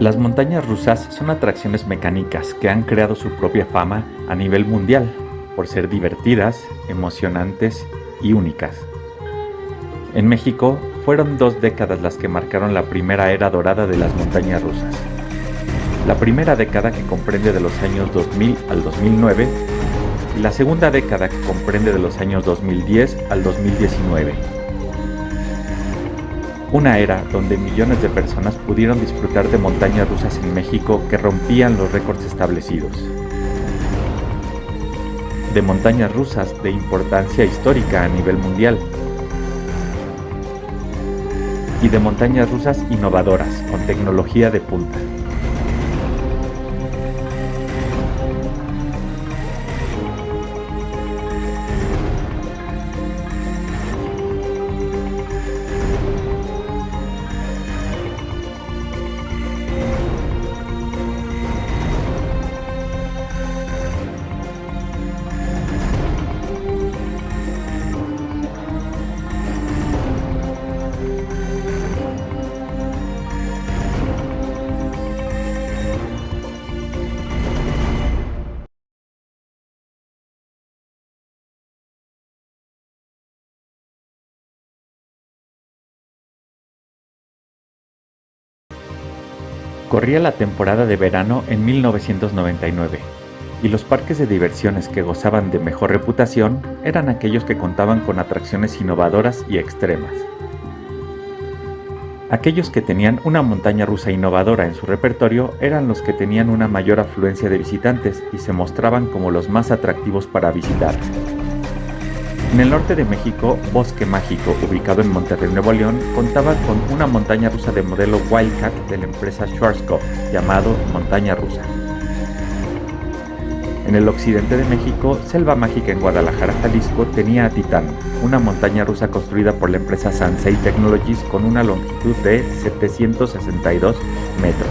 Las montañas rusas son atracciones mecánicas que han creado su propia fama a nivel mundial por ser divertidas, emocionantes y únicas. En México fueron 2 décadas las que marcaron la primera era dorada de las montañas rusas. La primera década, que comprende de los años 2000 al 2009, y la segunda década, que comprende de los años 2010 al 2019. Una era donde millones de personas pudieron disfrutar de montañas rusas en México que rompían los récords establecidos. De montañas rusas de importancia histórica a nivel mundial. Y de montañas rusas innovadoras, con tecnología de punta. Corría la temporada de verano en 1999, y los parques de diversiones que gozaban de mejor reputación eran aquellos que contaban con atracciones innovadoras y extremas. Aquellos que tenían una montaña rusa innovadora en su repertorio eran los que tenían una mayor afluencia de visitantes y se mostraban como los más atractivos para visitar. En el norte de México, Bosque Mágico, ubicado en Monterrey, Nuevo León, contaba con una montaña rusa de modelo Wildcat de la empresa Schwarzkopf, llamado Montaña Rusa. En el occidente de México, Selva Mágica en Guadalajara, Jalisco, tenía a Titán, una montaña rusa construida por la empresa Sansei Technologies con una longitud de 762 metros.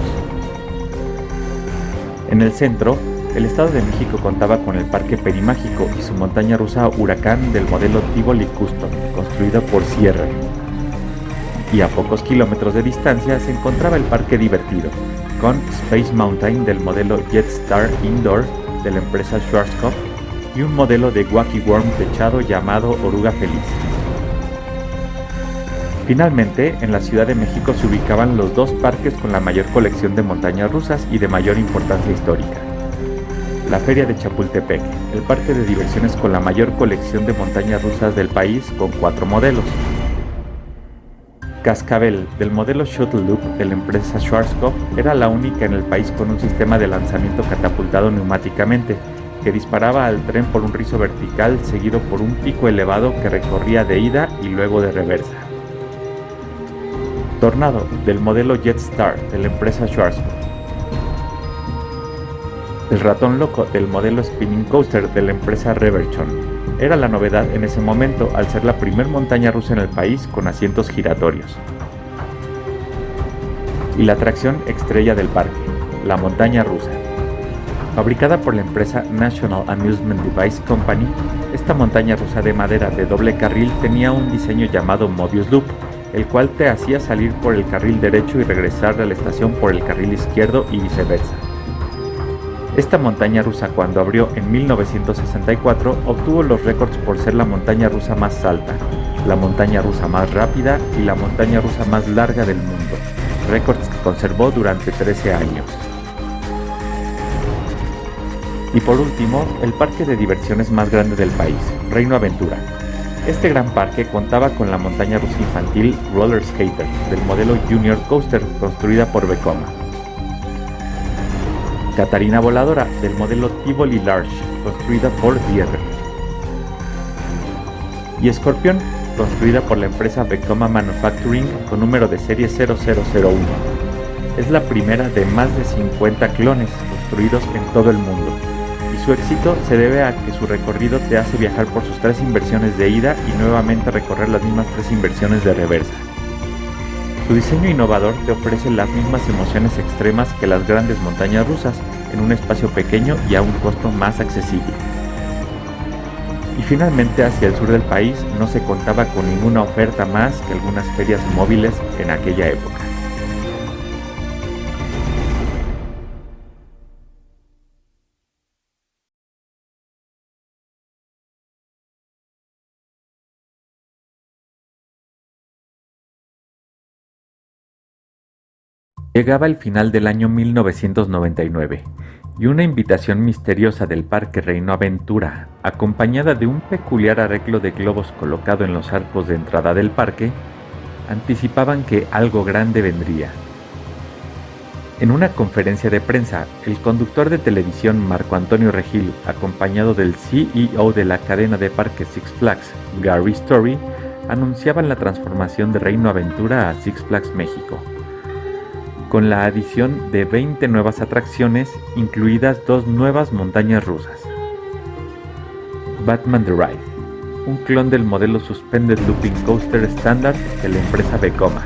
En el centro, el Estado de México contaba con el Parque Perimágico y su montaña rusa Huracán del modelo Tivoli Custom, construida por Sierra. Y a pocos kilómetros de distancia se encontraba el Parque Divertido, con Space Mountain del modelo Jetstar Indoor de la empresa Schwarzkopf y un modelo de Wacky Worm techado llamado Oruga Feliz. Finalmente, en la Ciudad de México se ubicaban los 2 parques con la mayor colección de montañas rusas y de mayor importancia histórica. La Feria de Chapultepec, el parque de diversiones con la mayor colección de montañas rusas del país con 4 modelos. Cascabel, del modelo Shuttle Loop de la empresa Schwarzkopf, era la única en el país con un sistema de lanzamiento catapultado neumáticamente, que disparaba al tren por un rizo vertical seguido por un pico elevado que recorría de ida y luego de reversa. Tornado, del modelo Jetstar de la empresa Schwarzkopf. El Ratón Loco, del modelo Spinning Coaster de la empresa Reverchon. Era la novedad en ese momento al ser la primer montaña rusa en el país con asientos giratorios. Y la atracción estrella del parque, la montaña rusa. Fabricada por la empresa National Amusement Device Company, esta montaña rusa de madera de doble carril tenía un diseño llamado Mobius Loop, el cual te hacía salir por el carril derecho y regresar a la estación por el carril izquierdo y viceversa. Esta montaña rusa, cuando abrió en 1964, obtuvo los récords por ser la montaña rusa más alta, la montaña rusa más rápida y la montaña rusa más larga del mundo, récords que conservó durante 13 años. Y por último, el parque de diversiones más grande del país, Reino Aventura. Este gran parque contaba con la montaña rusa infantil Roller Skater del modelo Junior Coaster, construida por Vekoma. Catarina Voladora del modelo Tivoli Large, construida por Dierre. Y Escorpión, construida por la empresa Vekoma Manufacturing con número de serie 0001. Es la primera de más de 50 clones construidos en todo el mundo, y su éxito se debe a que su recorrido te hace viajar por sus 3 inversiones de ida y nuevamente recorrer las mismas 3 inversiones de reversa. Su diseño innovador te ofrece las mismas emociones extremas que las grandes montañas rusas en un espacio pequeño y a un costo más accesible. Y finalmente, hacia el sur del país no se contaba con ninguna oferta más que algunas ferias móviles en aquella época. Llegaba el final del año 1999 y una invitación misteriosa del Parque Reino Aventura, acompañada de un peculiar arreglo de globos colocado en los arcos de entrada del parque, anticipaban que algo grande vendría. En una conferencia de prensa, el conductor de televisión Marco Antonio Regil, acompañado del CEO de la cadena de parques Six Flags, Gary Story, anunciaban la transformación de Reino Aventura a Six Flags México, con la adición de 20 nuevas atracciones, incluidas 2 nuevas montañas rusas. Batman The Ride, un clon del modelo Suspended Looping Coaster estándar de la empresa Vekoma,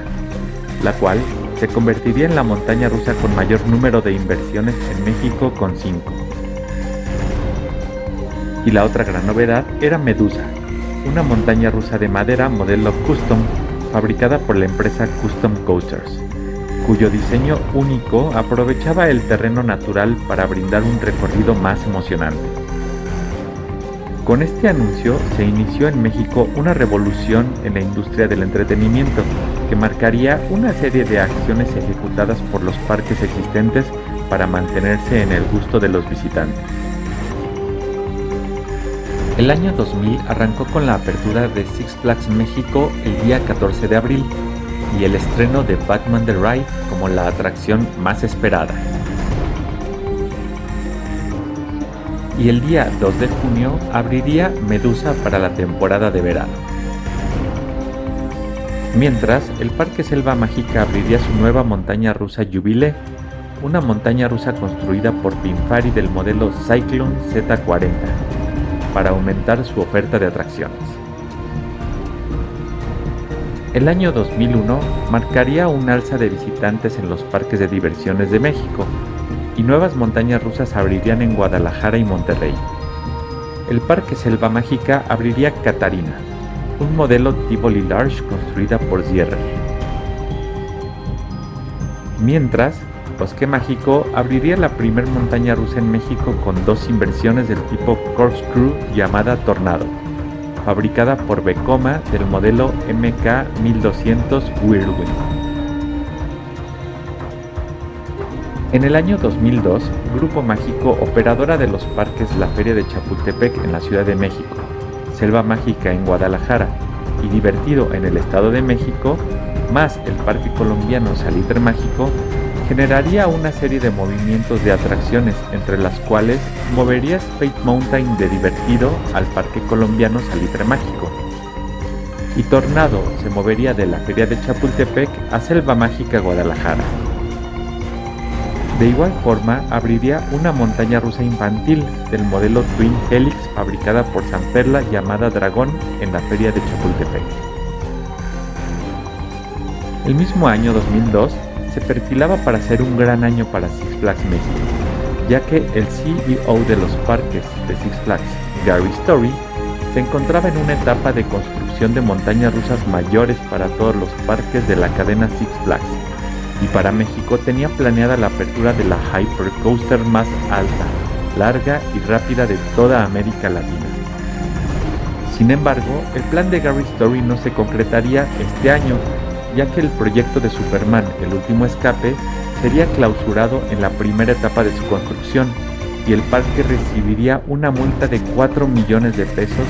la cual se convertiría en la montaña rusa con mayor número de inversiones en México con 5. Y la otra gran novedad era Medusa, una montaña rusa de madera modelo Custom, fabricada por la empresa Custom Coasters, cuyo diseño único aprovechaba el terreno natural para brindar un recorrido más emocionante. Con este anuncio se inició en México una revolución en la industria del entretenimiento que marcaría una serie de acciones ejecutadas por los parques existentes para mantenerse en el gusto de los visitantes. El año 2000 arrancó con la apertura de Six Flags México el día 14 de abril y el estreno de Batman The Ride como la atracción más esperada. Y el día 2 de junio abriría Medusa para la temporada de verano. Mientras, el Parque Selva Mágica abriría su nueva montaña rusa Jubilee, una montaña rusa construida por Pininfarina del modelo Cyclone Z40, para aumentar su oferta de atracciones. El año 2001 marcaría un alza de visitantes en los parques de diversiones de México, y nuevas montañas rusas abrirían en Guadalajara y Monterrey. El Parque Selva Mágica abriría Catarina, un modelo Tivoli Large construida por Sierra. Mientras, Bosque Mágico abriría la primer montaña rusa en México con 2 inversiones del tipo Corkscrew llamada Tornado, fabricada por Vekoma del modelo MK1200 Whirlwind. En el año 2002, Grupo Mágico, operadora de los parques La Feria de Chapultepec en la Ciudad de México, Selva Mágica en Guadalajara y Divertido en el Estado de México, más el Parque Colombiano Salitre Mágico, generaría una serie de movimientos de atracciones, entre las cuales movería Space Mountain de Divertido al Parque Colombiano Salitre Mágico, y Tornado se movería de la Feria de Chapultepec a Selva Mágica Guadalajara. De igual forma, abriría una montaña rusa infantil del modelo Twin Helix fabricada por Sanperla llamada Dragón en la Feria de Chapultepec. El mismo año 2002 se perfilaba para ser un gran año para Six Flags México, ya que el CEO de los parques de Six Flags, Gary Story, se encontraba en una etapa de construcción de montañas rusas mayores para todos los parques de la cadena Six Flags, y para México tenía planeada la apertura de la Hypercoaster más alta, larga y rápida de toda América Latina. Sin embargo, el plan de Gary Story no se concretaría este año, ya que el proyecto de Superman, el último escape, sería clausurado en la primera etapa de su construcción, y el parque recibiría una multa de 4 millones de pesos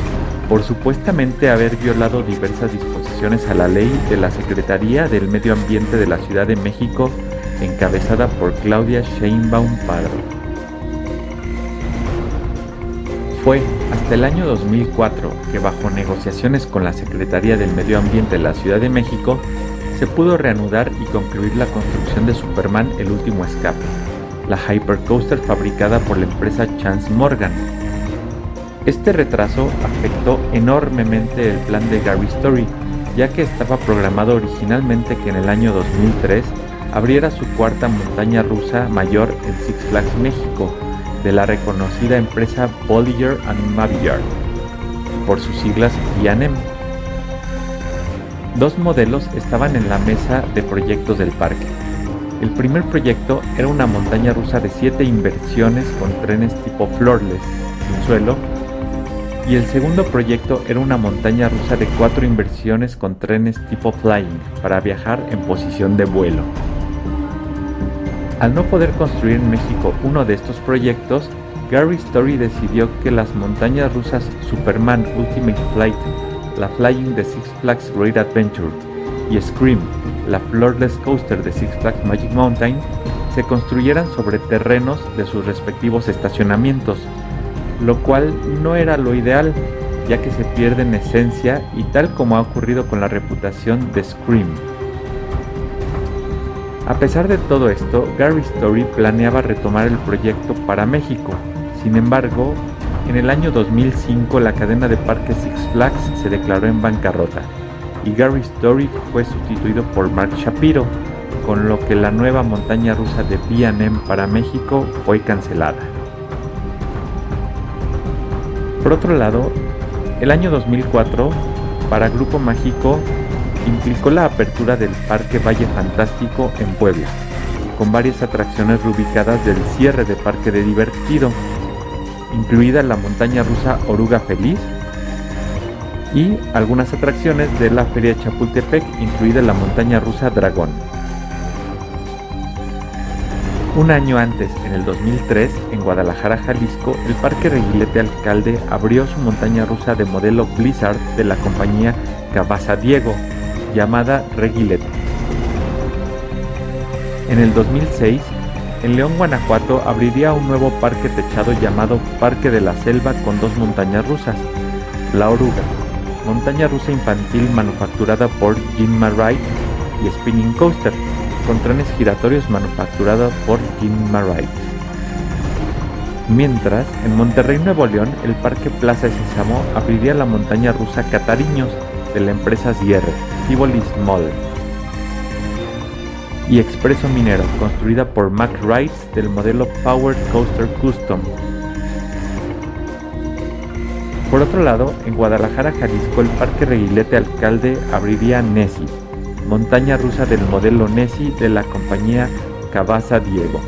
por supuestamente haber violado diversas disposiciones a la ley de la Secretaría del Medio Ambiente de la Ciudad de México, encabezada por Claudia Sheinbaum Pardo. Fue hasta el año 2004 que, bajo negociaciones con la Secretaría del Medio Ambiente de la Ciudad de México, se pudo reanudar y concluir la construcción de Superman el último escape, la Hypercoaster fabricada por la empresa Chance Morgan. Este retraso afectó enormemente el plan de Gary Story, ya que estaba programado originalmente que en el año 2003 abriera su cuarta montaña rusa mayor en Six Flags México, de la reconocida empresa Bolliger & Mabillard, por sus siglas B&M. 2 modelos estaban en la mesa de proyectos del parque. El primer proyecto era una montaña rusa de 7 inversiones con trenes tipo floorless, sin suelo, y el segundo proyecto era una montaña rusa de 4 inversiones con trenes tipo flying, para viajar en posición de vuelo. Al no poder construir en México uno de estos proyectos, Gary Story decidió que las montañas rusas Superman Ultimate Flight, la Flying de Six Flags Great Adventure, y Scream, la Floorless Coaster de Six Flags Magic Mountain, se construyeran sobre terrenos de sus respectivos estacionamientos, lo cual no era lo ideal, ya que se pierde en esencia y tal como ha ocurrido con la reputación de Scream. A pesar de todo esto, Gary Story planeaba retomar el proyecto para México. Sin embargo, en el año 2005 la cadena de parques Six Flags se declaró en bancarrota y Gary Story fue sustituido por Mark Shapiro, con lo que la nueva montaña rusa de B&M para México fue cancelada. Por otro lado, el año 2004 para Grupo Mágico implicó la apertura del Parque Valle Fantástico en Puebla, con varias atracciones reubicadas del cierre de Parque de Divertido, incluida la montaña rusa Oruga Feliz y algunas atracciones de la Feria de Chapultepec, incluida la montaña rusa Dragón. Un año antes, en el 2003, en Guadalajara, Jalisco, el Parque Reguilete Alcalde abrió su montaña rusa de modelo Blizzard de la compañía Cabasa Diego, llamada Reguilete. En el 2006, en León, Guanajuato, abriría un nuevo parque techado llamado Parque de la Selva con dos montañas rusas, La Oruga, montaña rusa infantil manufacturada por Jinma Ride, y Spinning Coaster, con trenes giratorios manufacturada por Jinma Ride. Mientras, en Monterrey, Nuevo León, el Parque Plaza Sésamo abriría la montaña rusa Catariños de la empresa Sierra, Tivoli Small, y Expreso Minero, construida por Mack Rides del modelo Power Coaster Custom. Por otro lado, en Guadalajara, Jalisco, el Parque Reguilete Alcalde abriría Nessie, montaña rusa del modelo Nessie de la compañía Cabasa Diego.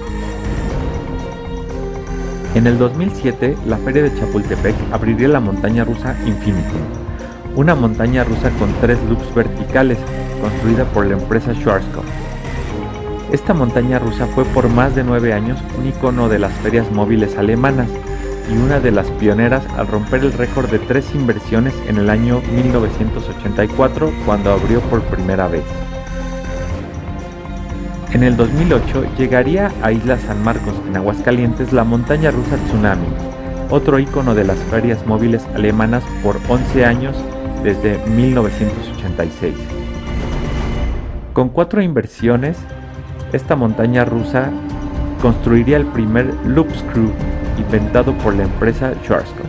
En el 2007, la Feria de Chapultepec abriría la montaña rusa Infinitum, una montaña rusa con 3 loops verticales, construida por la empresa Schwarzkopf. Esta montaña rusa fue por más de 9 años un icono de las ferias móviles alemanas y una de las pioneras al romper el récord de 3 inversiones en el año 1984, cuando abrió por primera vez. En el 2008 llegaría a Isla San Marcos, en Aguascalientes, la montaña rusa Tsunami, otro icono de las ferias móviles alemanas por 11 años desde 1986. Con 4 inversiones, esta montaña rusa construiría el primer loop screw inventado por la empresa Schwarzkopf.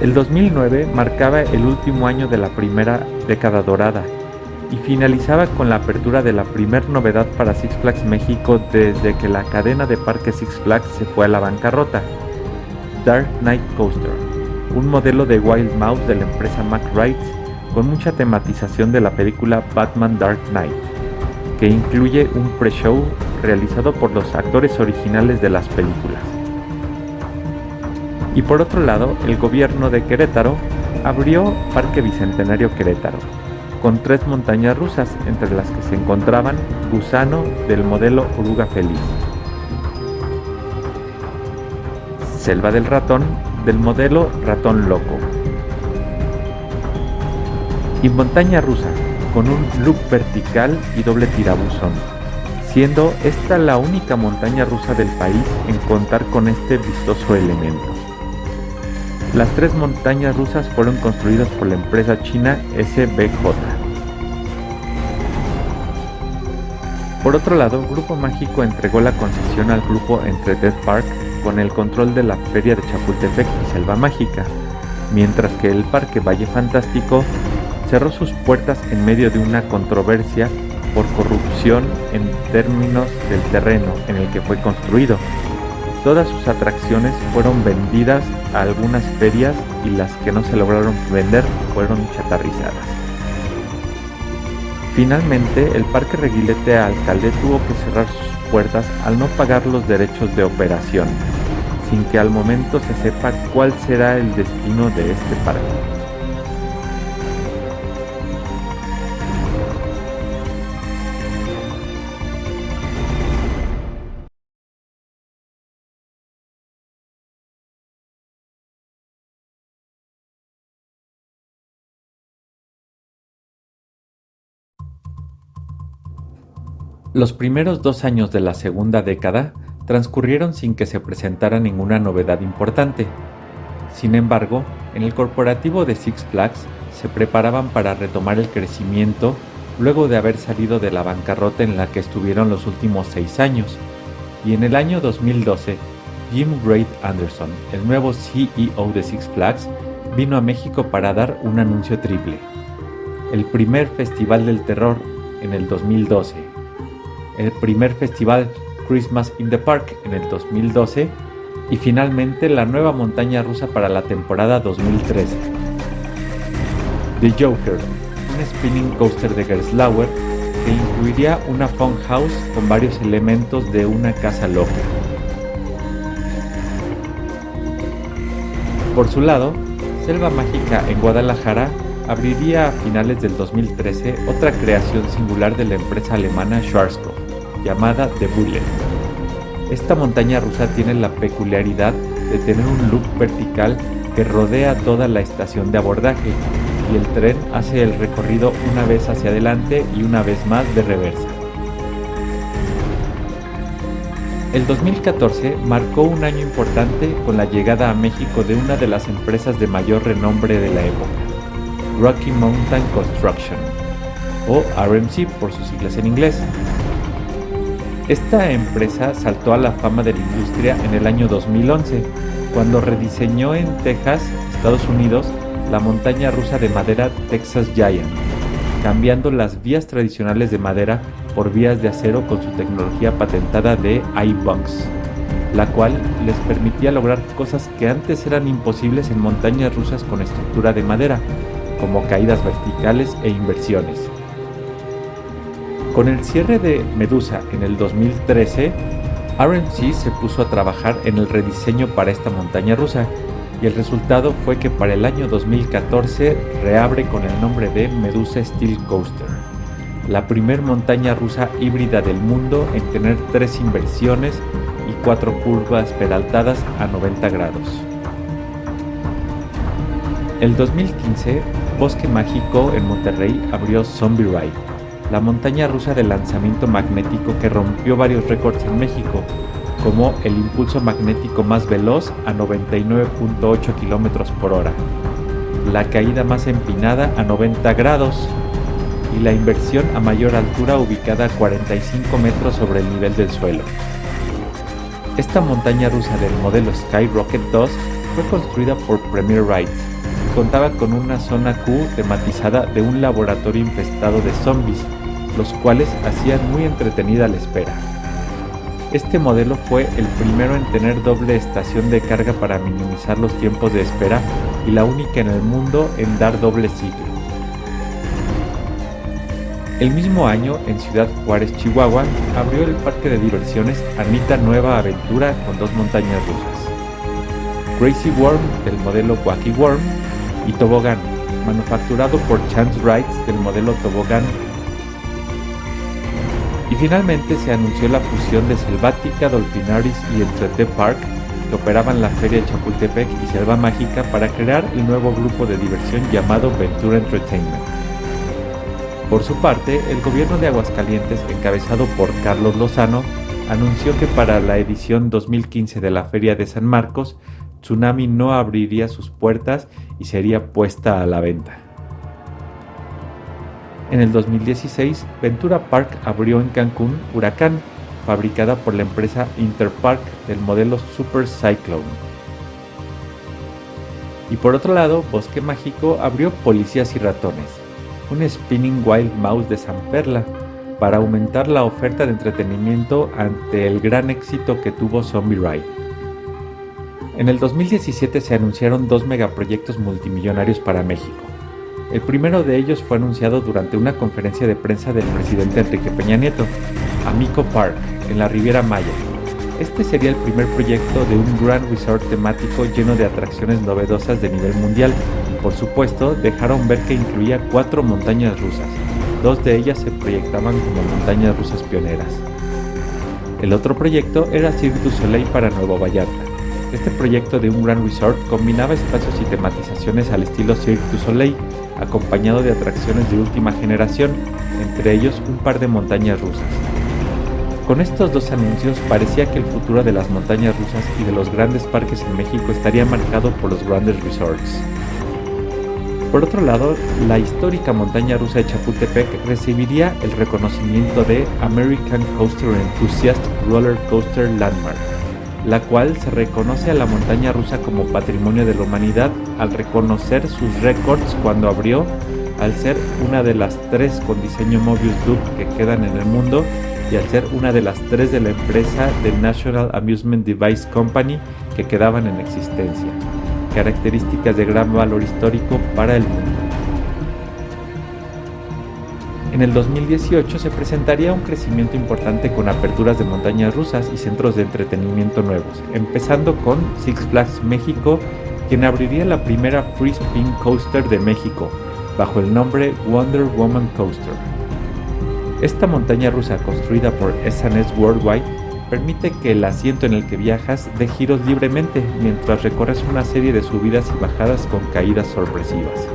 El 2009 marcaba el último año de la primera década dorada y finalizaba con la apertura de la primer novedad para Six Flags México desde que la cadena de parques Six Flags se fue a la bancarrota, Dark Knight Coaster, un modelo de Wild Mouse de la empresa Mack Rides con mucha tematización de la película Batman Dark Knight, que incluye un pre-show realizado por los actores originales de las películas. Y por otro lado, el gobierno de Querétaro abrió Parque Bicentenario Querétaro, con 3 montañas rusas, entre las que se encontraban Gusano del modelo Oruga Feliz, Selva del Ratón del modelo Ratón Loco, y montaña rusa con un loop vertical y doble tirabuzón, siendo esta la única montaña rusa del país en contar con este vistoso elemento. Las 3 montañas rusas fueron construidas por la empresa china SBJ. Por otro lado, Grupo Mágico entregó la concesión al grupo Entretec Park con el control de la Feria de Chapultepec y Selva Mágica, mientras que el Parque Valle Fantástico cerró sus puertas en medio de una controversia por corrupción en términos del terreno en el que fue construido. Todas sus atracciones fueron vendidas a algunas ferias y las que no se lograron vender fueron chatarrizadas. Finalmente, el Parque Reguilete Alcalde tuvo que cerrar sus puertas al no pagar los derechos de operación, sin que al momento se sepa cuál será el destino de este parque. Los primeros 2 años de la segunda década transcurrieron sin que se presentara ninguna novedad importante. Sin embargo, en el corporativo de Six Flags se preparaban para retomar el crecimiento luego de haber salido de la bancarrota en la que estuvieron los últimos 6 años, y en el año 2012, Jim Reid Anderson, el nuevo CEO de Six Flags, vino a México para dar un anuncio triple. El primer Festival del Terror en el 2012, el primer festival Christmas in the Park en el 2012 y finalmente la nueva montaña rusa para la temporada 2013. The Joker, un spinning coaster de Gerstlauer que incluiría una fun house con varios elementos de una casa loca. Por su lado, Selva Mágica en Guadalajara abriría a finales del 2013 otra creación singular de la empresa alemana Schwarzkopf, llamada The Bullet. Esta montaña rusa tiene la peculiaridad de tener un loop vertical que rodea toda la estación de abordaje, y el tren hace el recorrido una vez hacia adelante y una vez más de reversa. El 2014 marcó un año importante con la llegada a México de una de las empresas de mayor renombre de la época, Rocky Mountain Construction, o RMC por sus siglas en inglés. Esta empresa saltó a la fama de la industria en el año 2011, cuando rediseñó en Texas, Estados Unidos, la montaña rusa de madera Texas Giant, cambiando las vías tradicionales de madera por vías de acero con su tecnología patentada de iBunks, la cual les permitía lograr cosas que antes eran imposibles en montañas rusas con estructura de madera, como caídas verticales e inversiones. Con el cierre de Medusa en el 2013, RMC se puso a trabajar en el rediseño para esta montaña rusa, y el resultado fue que para el año 2014 reabre con el nombre de Medusa Steel Coaster, la primer montaña rusa híbrida del mundo en tener 3 inversiones y 4 curvas peraltadas a 90 grados. El 2015, Bosque Mágico en Monterrey abrió Zombie Ride, la montaña rusa de lanzamiento magnético que rompió varios récords en México, como el impulso magnético más veloz a 99.8 km por hora, la caída más empinada a 90 grados y la inversión a mayor altura ubicada a 45 metros sobre el nivel del suelo. Esta montaña rusa del modelo Skyrocket 2 fue construida por Premier Rides y contaba con una zona Q tematizada de un laboratorio infestado de zombies, los cuales hacían muy entretenida la espera. Este modelo fue el primero en tener doble estación de carga para minimizar los tiempos de espera y la única en el mundo en dar doble ciclo. El mismo año, en Ciudad Juárez, Chihuahua, abrió el parque de diversiones Anita Nueva Aventura con 2 montañas rusas, Crazy Worm del modelo Wacky Worm y Tobogán, manufacturado por Chance Rides del modelo Tobogán. Y finalmente se anunció la fusión de Selvática, Dolphinaris y Entrete Park, que operaban la Feria de Chapultepec y Selva Mágica, para crear el nuevo grupo de diversión llamado Ventura Entertainment. Por su parte, el gobierno de Aguascalientes, encabezado por Carlos Lozano, anunció que para la edición 2015 de la Feria de San Marcos, Tsunami no abriría sus puertas y sería puesta a la venta. En el 2016, Ventura Park abrió en Cancún Huracán, fabricada por la empresa Interpark del modelo Super Cyclone. Y por otro lado, Bosque Mágico abrió Policías y Ratones, un Spinning Wild Mouse de San Perla, para aumentar la oferta de entretenimiento ante el gran éxito que tuvo Zombie Ride. En el 2017 se anunciaron 2 megaproyectos multimillonarios para México. El primero de ellos fue anunciado durante una conferencia de prensa del presidente Enrique Peña Nieto, Amico Park, en la Riviera Maya. Este sería el primer proyecto de un gran resort temático lleno de atracciones novedosas de nivel mundial y, por supuesto, dejaron ver que incluía 4 montañas rusas. 2 de ellas se proyectaban como montañas rusas pioneras. El otro proyecto era Cirque du Soleil para Nuevo Vallarta. Este proyecto de un gran resort combinaba espacios y tematizaciones al estilo Cirque du Soleil, acompañado de atracciones de última generación, entre ellos un par de montañas rusas. Con estos dos anuncios parecía que el futuro de las montañas rusas y de los grandes parques en México estaría marcado por los grandes resorts. Por otro lado, la histórica montaña rusa de Chapultepec recibiría el reconocimiento de American Coaster Enthusiast Roller Coaster Landmark, la cual se reconoce a la montaña rusa como patrimonio de la humanidad al reconocer sus récords cuando abrió, al ser una de las 3 con diseño Mobius Loop que quedan en el mundo y al ser una de las 3 de la empresa de National Amusement Device Company que quedaban en existencia, características de gran valor histórico para el mundo. En el 2018 se presentaría un crecimiento importante con aperturas de montañas rusas y centros de entretenimiento nuevos, empezando con Six Flags México, quien abriría la primera Free Spin Coaster de México, bajo el nombre Wonder Woman Coaster. Esta montaña rusa, construida por S&S Worldwide, permite que el asiento en el que viajas dé giros libremente mientras recorres una serie de subidas y bajadas con caídas sorpresivas.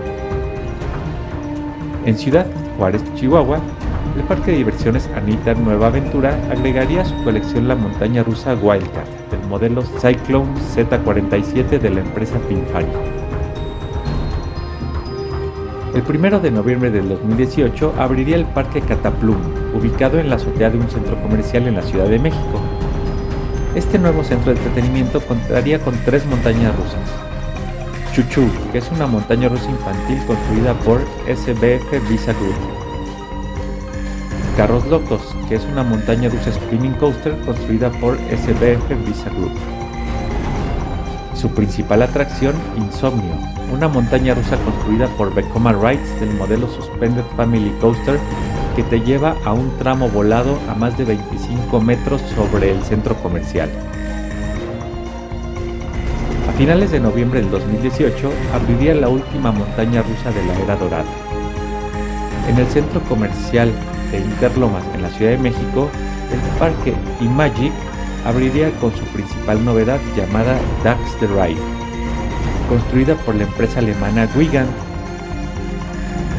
En Ciudad Juárez, Chihuahua, el parque de diversiones Anita Nueva Aventura agregaría a su colección la montaña rusa Wildcat del modelo Cyclone Z47 de la empresa Pininfarina. El 1 de noviembre del 2018 abriría el Parque Cataplum, ubicado en la azotea de un centro comercial en la Ciudad de México. Este nuevo centro de entretenimiento contaría con 3 montañas rusas. Chuchú, que es una montaña rusa infantil construida por SBF Visa Group. Carros Locos, que es una montaña rusa spinning coaster construida por SBF Visa Group. Su principal atracción, Insomnio, una montaña rusa construida por Vekoma Rides del modelo Suspended Family Coaster que te lleva a un tramo volado a más de 25 metros sobre el centro comercial. A finales de noviembre del 2018 abriría la última montaña rusa de la era dorada. En el centro comercial de Interlomas en la Ciudad de México, el parque Imagic abriría con su principal novedad llamada Dax the Ride, construida por la empresa alemana Gigant.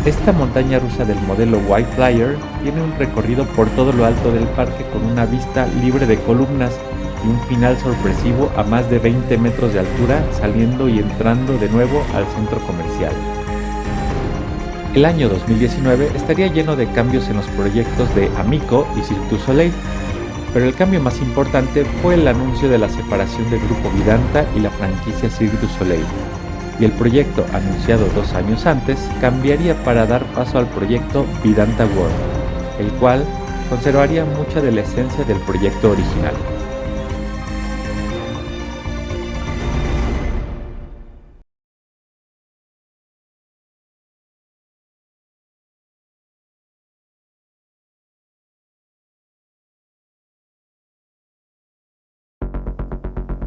Esta montaña rusa del modelo White Flyer tiene un recorrido por todo lo alto del parque con una vista libre de columnas y un final sorpresivo a más de 20 metros de altura, saliendo y entrando de nuevo al centro comercial. El año 2019 estaría lleno de cambios en los proyectos de Amico y Cirque du Soleil, pero el cambio más importante fue el anuncio de la separación del grupo Vidanta y la franquicia Cirque du Soleil, y el proyecto anunciado 2 años antes cambiaría para dar paso al proyecto Vidanta World, el cual conservaría mucha de la esencia del proyecto original.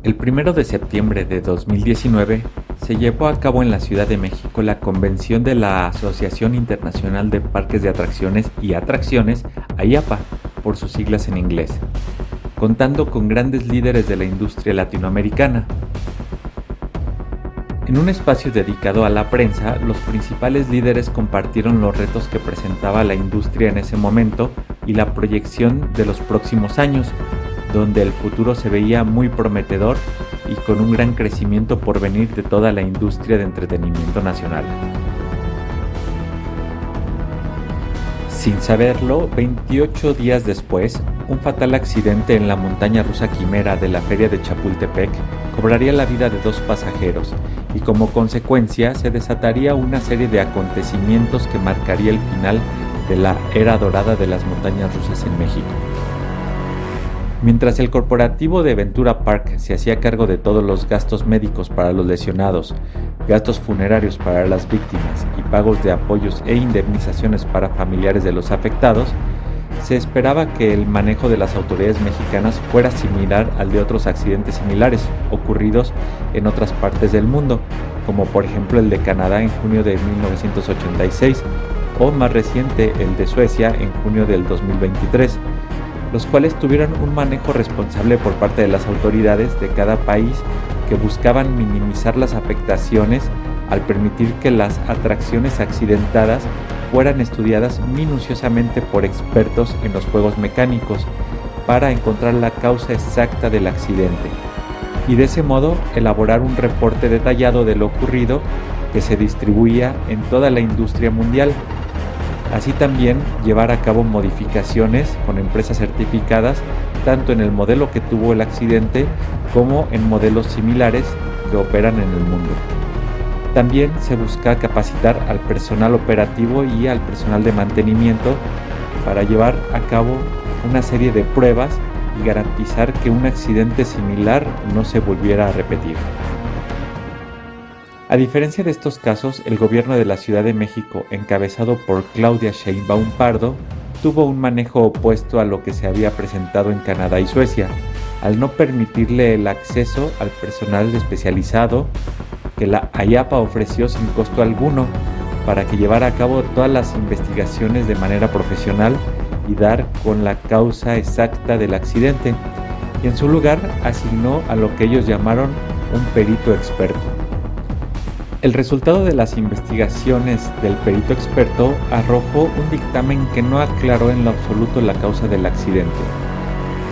El 1 de septiembre de 2019 se llevó a cabo en la Ciudad de México la convención de la Asociación Internacional de Parques de Atracciones y Atracciones, AIAPA, por sus siglas en inglés, contando con grandes líderes de la industria latinoamericana. En un espacio dedicado a la prensa, los principales líderes compartieron los retos que presentaba la industria en ese momento y la proyección de los próximos años, donde el futuro se veía muy prometedor y con un gran crecimiento por venir de toda la industria de entretenimiento nacional. Sin saberlo, 28 días después, un fatal accidente en la montaña rusa Quimera de la Feria de Chapultepec cobraría la vida de 2 pasajeros y como consecuencia se desataría una serie de acontecimientos que marcaría el final de la era dorada de las montañas rusas en México. Mientras el corporativo de Ventura Park se hacía cargo de todos los gastos médicos para los lesionados, gastos funerarios para las víctimas y pagos de apoyos e indemnizaciones para familiares de los afectados, se esperaba que el manejo de las autoridades mexicanas fuera similar al de otros accidentes similares ocurridos en otras partes del mundo, como por ejemplo el de Canadá en junio de 1986 o más reciente el de Suecia en junio del 2023. Los cuales tuvieron un manejo responsable por parte de las autoridades de cada país que buscaban minimizar las afectaciones al permitir que las atracciones accidentadas fueran estudiadas minuciosamente por expertos en los juegos mecánicos para encontrar la causa exacta del accidente y de ese modo elaborar un reporte detallado de lo ocurrido que se distribuía en toda la industria mundial. Así también llevar a cabo modificaciones con empresas certificadas tanto en el modelo que tuvo el accidente como en modelos similares que operan en el mundo. También se busca capacitar al personal operativo y al personal de mantenimiento para llevar a cabo una serie de pruebas y garantizar que un accidente similar no se volviera a repetir. A diferencia de estos casos, el gobierno de la Ciudad de México, encabezado por Claudia Sheinbaum Pardo, tuvo un manejo opuesto a lo que se había presentado en Canadá y Suecia, al no permitirle el acceso al personal especializado que la AIAPA ofreció sin costo alguno para que llevara a cabo todas las investigaciones de manera profesional y dar con la causa exacta del accidente, y en su lugar asignó a lo que ellos llamaron un perito experto. El resultado de las investigaciones del perito experto arrojó un dictamen que no aclaró en lo absoluto la causa del accidente,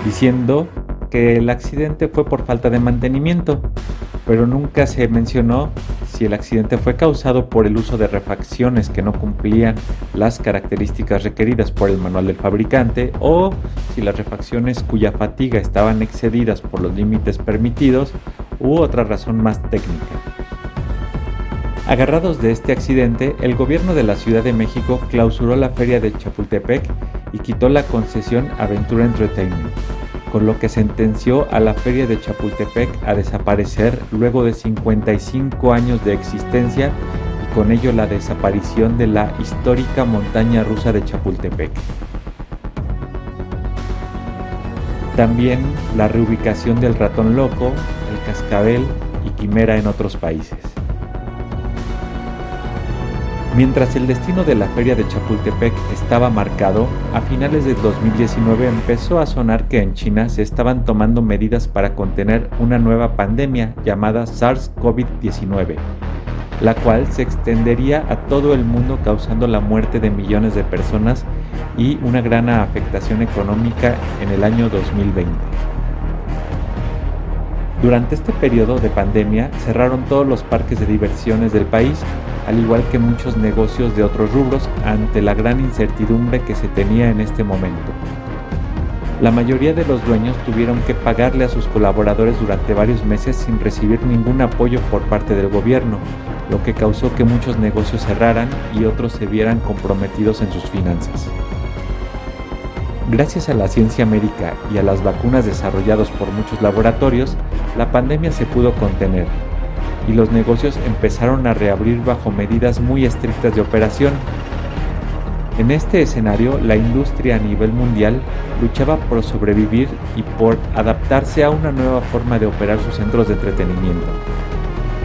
diciendo que el accidente fue por falta de mantenimiento, pero nunca se mencionó si el accidente fue causado por el uso de refacciones que no cumplían las características requeridas por el manual del fabricante o si las refacciones cuya fatiga estaban excedidas por los límites permitidos u otra razón más técnica. Agarrados de este accidente, el gobierno de la Ciudad de México clausuró la feria de Chapultepec y quitó la concesión Aventura Entertainment, con lo que sentenció a la feria de Chapultepec a desaparecer luego de 55 años de existencia y con ello la desaparición de la histórica montaña rusa de Chapultepec. También la reubicación del Ratón Loco, el Cascabel y Quimera en otros países. Mientras el destino de la feria de Chapultepec estaba marcado, a finales del 2019 empezó a sonar que en China se estaban tomando medidas para contener una nueva pandemia llamada SARS-CoV-19, la cual se extendería a todo el mundo causando la muerte de millones de personas y una gran afectación económica en el año 2020. Durante este periodo de pandemia cerraron todos los parques de diversiones del país, al igual que muchos negocios de otros rubros ante la gran incertidumbre que se tenía en este momento. La mayoría de los dueños tuvieron que pagarle a sus colaboradores durante varios meses sin recibir ningún apoyo por parte del gobierno, lo que causó que muchos negocios cerraran y otros se vieran comprometidos en sus finanzas. Gracias a la ciencia médica y a las vacunas desarrolladas por muchos laboratorios, la pandemia se pudo contener y los negocios empezaron a reabrir bajo medidas muy estrictas de operación. En este escenario, la industria a nivel mundial luchaba por sobrevivir y por adaptarse a una nueva forma de operar sus centros de entretenimiento,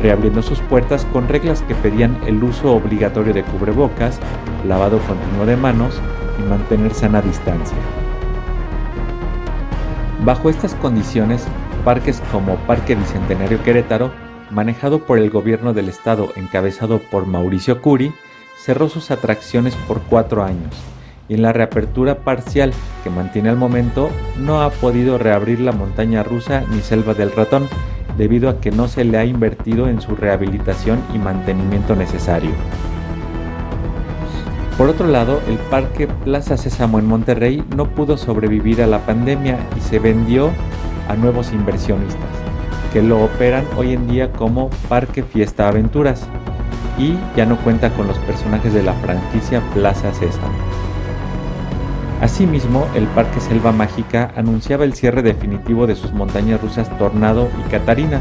reabriendo sus puertas con reglas que pedían el uso obligatorio de cubrebocas, lavado continuo de manos y mantener sana distancia. Bajo estas condiciones, parques como Parque Bicentenario Querétaro, manejado por el gobierno del estado encabezado por Mauricio Curi, cerró sus atracciones por 4 años y en la reapertura parcial que mantiene al momento no ha podido reabrir la montaña rusa ni Selva del Ratón debido a que no se le ha invertido en su rehabilitación y mantenimiento necesario. Por otro lado, el Parque Plaza Sésamo en Monterrey no pudo sobrevivir a la pandemia y se vendió a nuevos inversionistas, que lo operan hoy en día como Parque Fiesta Aventuras y ya no cuenta con los personajes de la franquicia Plaza Sésamo. Asimismo, el Parque Selva Mágica anunciaba el cierre definitivo de sus montañas rusas Tornado y Catarina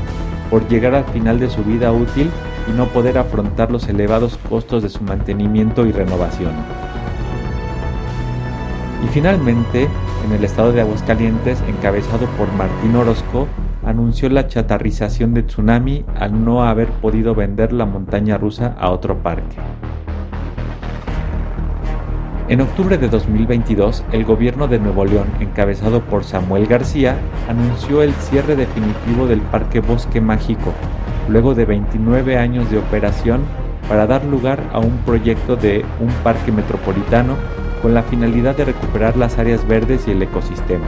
por llegar al final de su vida útil y no poder afrontar los elevados costos de su mantenimiento y renovación. Y finalmente, en el estado de Aguascalientes, encabezado por Martín Orozco, anunció la chatarrización de Tsunami al no haber podido vender la montaña rusa a otro parque. En octubre de 2022, el gobierno de Nuevo León, encabezado por Samuel García, anunció el cierre definitivo del Parque Bosque Mágico, luego de 29 años de operación, para dar lugar a un proyecto de un parque metropolitano con la finalidad de recuperar las áreas verdes y el ecosistema.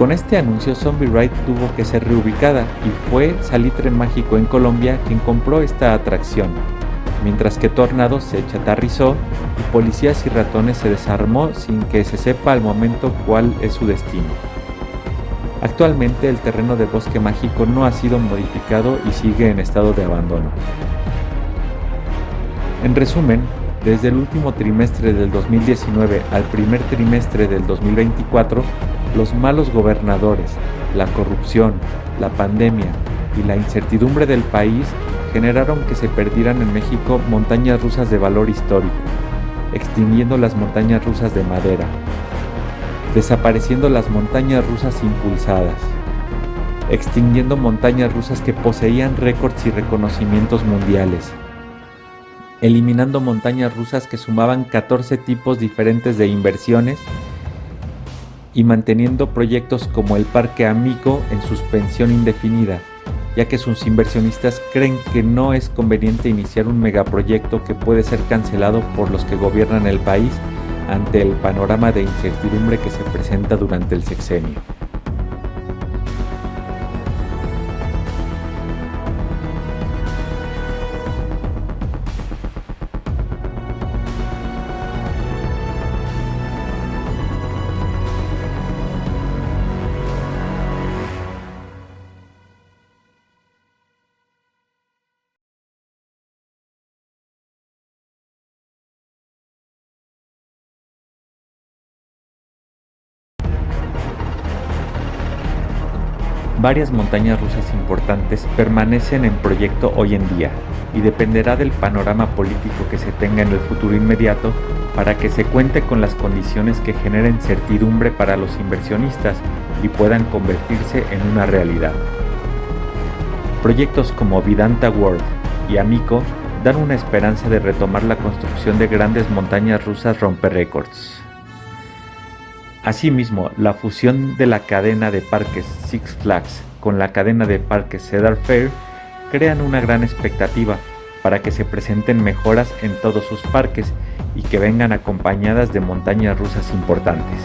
Con este anuncio, Zombie Ride tuvo que ser reubicada y fue Salitre Mágico en Colombia quien compró esta atracción, mientras que Tornado se chatarrizó y Policías y Ratones se desarmó sin que se sepa al momento cuál es su destino. Actualmente el terreno de Bosque Mágico no ha sido modificado y sigue en estado de abandono. En resumen, desde el último trimestre del 2019 al primer trimestre del 2024, los malos gobernadores, la corrupción, la pandemia y la incertidumbre del país generaron que se perdieran en México montañas rusas de valor histórico, extinguiendo las montañas rusas de madera, desapareciendo las montañas rusas impulsadas, extinguiendo montañas rusas que poseían récords y reconocimientos mundiales, eliminando montañas rusas que sumaban 14 tipos diferentes de inversiones y manteniendo proyectos como el Parque Amico en suspensión indefinida, ya que sus inversionistas creen que no es conveniente iniciar un megaproyecto que puede ser cancelado por los que gobiernan el país ante el panorama de incertidumbre que se presenta durante el sexenio. Varias montañas rusas importantes permanecen en proyecto hoy en día y dependerá del panorama político que se tenga en el futuro inmediato para que se cuente con las condiciones que generen certidumbre para los inversionistas y puedan convertirse en una realidad. Proyectos como Vidanta World y Amico dan una esperanza de retomar la construcción de grandes montañas rusas romperécords. Asimismo, la fusión de la cadena de parques Six Flags con la cadena de parques Cedar Fair crean una gran expectativa para que se presenten mejoras en todos sus parques y que vengan acompañadas de montañas rusas importantes.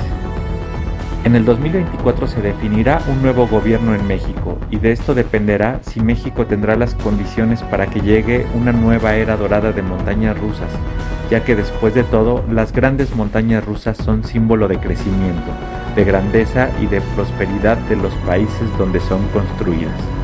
En el 2024 se definirá un nuevo gobierno en México y de esto dependerá si México tendrá las condiciones para que llegue una nueva era dorada de montañas rusas, ya que después de todo, las grandes montañas rusas son símbolo de crecimiento, de grandeza y de prosperidad de los países donde son construidas.